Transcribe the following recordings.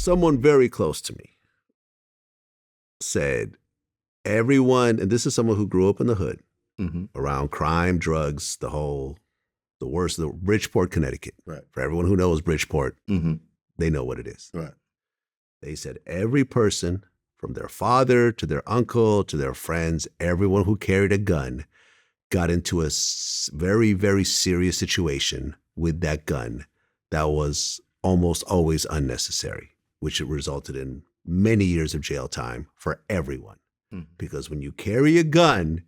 someone very close to me said, everyone, and this is someone who grew up in the hood, around crime, drugs, the worst, the Bridgeport, Connecticut. Right. For everyone who knows Bridgeport, they know what it is. Right. They said every person, from their father to their uncle to their friends, everyone who carried a gun got into a very, very serious situation with that gun that was almost always unnecessary, which resulted in many years of jail time for everyone. Because when you carry a gun,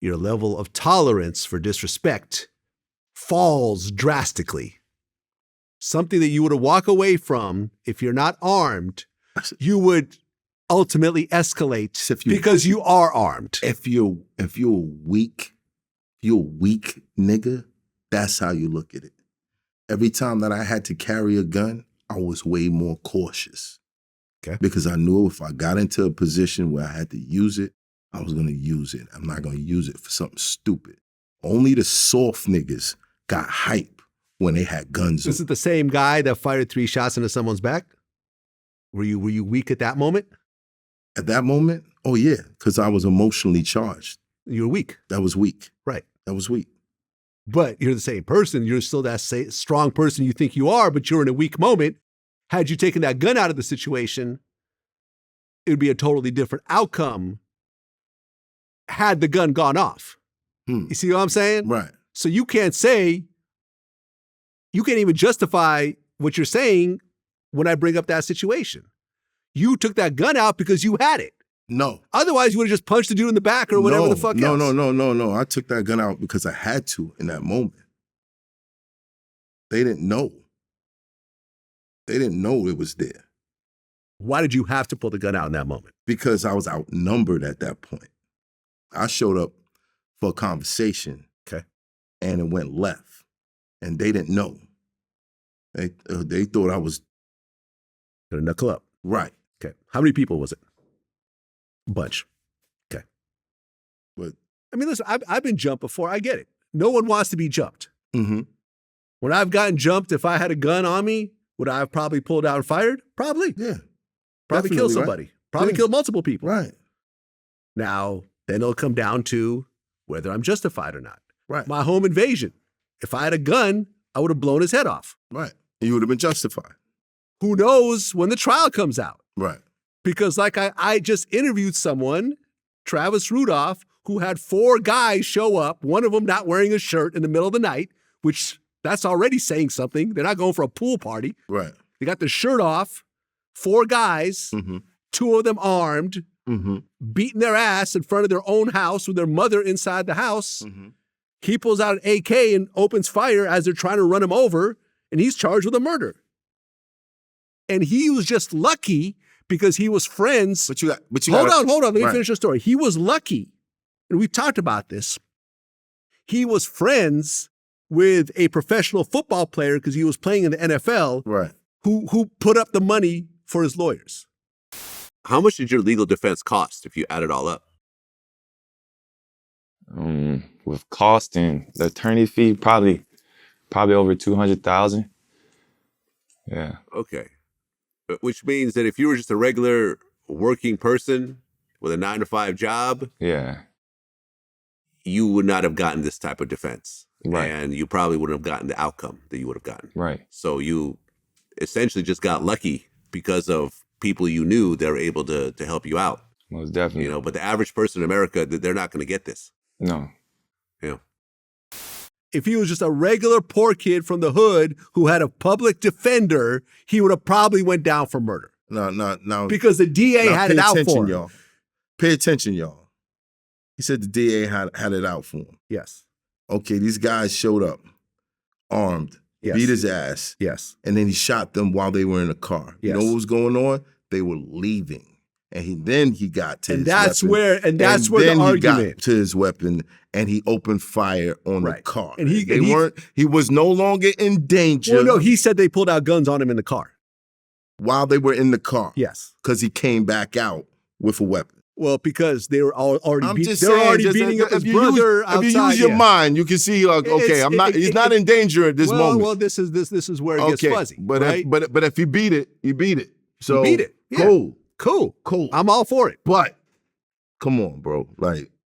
your level of tolerance for disrespect falls drastically. Something that you would walk away from if you're not armed, you would ultimately escalate because you are armed. If you're weak nigga, that's how you look at it. Every time that I had to carry a gun, I was way more cautious. Okay. Because I knew if I got into a position where I had to use it, I was going to use it. I'm not going to use it for something stupid. Only the soft niggas got hype when they had guns. This is the same guy that fired 3 shots into someone's back? Were you weak at that moment? At that moment? Oh, yeah, because I was emotionally charged. You were weak. That was weak. Right. That was weak. But you're the same person. You're still that strong person you think you are, but you're in a weak moment. Had you taken that gun out of the situation, it would be a totally different outcome had the gun gone off. You see what I'm saying? Right. So you can't even justify what you're saying when I bring up that situation. You took that gun out because you had it. No. Otherwise, you would have just punched the dude in the back or whatever the fuck else. No. I took that gun out because I had to in that moment. They didn't know. They didn't know it was there. Why did you have to pull the gun out in that moment? Because I was outnumbered at that point. I showed up for a conversation. Okay. And it went left. And they didn't know. They thought I was Gonna knuckle up. Right. Okay. How many people was it? A bunch. Okay. But I mean, listen, I've been jumped before. I get it. No one wants to be jumped. When I've gotten jumped, if I had a gun on me, would I have probably pulled out and fired? Probably. Yeah. Probably killed somebody. Right? Probably killed multiple people. Right. Now, then it'll come down to whether I'm justified or not. Right. My home invasion. If I had a gun, I would have blown his head off. Right. And you would have been justified. Who knows when the trial comes out? Right. Because like I just interviewed someone, Travis Rudolph, who had 4 guys show up, one of them not wearing a shirt in the middle of the night, which that's already saying something. They're not going for a pool party. Right. They got the shirt off, 4 guys, 2 of them armed, beating their ass in front of their own house with their mother inside the house. He pulls out an AK and opens fire as they're trying to run him over, and he's charged with a murder. And he was just lucky because he was friends. Hold on. Let me finish the story. He was lucky, and we talked about this. He was friends with a professional football player because he was playing in the NFL. Right. Who put up the money for his lawyers. How much did your legal defense cost if you add it all up? With cost and the attorney fee, probably over $200,000. Yeah. Okay. Which means that if you were just a regular working person with a 9-to-5 job, you would not have gotten this type of defense. Right. And you probably wouldn't have gotten the outcome that you would have gotten. Right. So you essentially just got lucky because of people you knew that were able to help you out. Most definitely. But the average person in America, they're not going to get this. No. Yeah. If he was just a regular poor kid from the hood who had a public defender, he would have probably went down for murder. No. Because the DA had it out for him. Y'all. Pay attention, y'all. He said the DA had it out for him. Yes. Okay, these guys showed up, armed, beat his ass. Yes. And then he shot them while they were in the car. Yes. You know what was going on? They were leaving. And then he got to his that's weapon. Where the argument. He got to his weapon and he opened fire on the car. And he was no longer in danger. Well, no, he said they pulled out guns on him in the car. While they were in the car. Yes. Because he came back out with a weapon. Well, because they were already I'm beat, just they're saying, already just, beating up his if you brother use, outside. if you use your yeah. mind, you can see, okay, he's not in danger at this moment. Well, this is where it gets fuzzy, but right? but if you beat it, you beat it. So you beat it. Yeah. Cool. Cool. I'm all for it. But come on, bro. Like,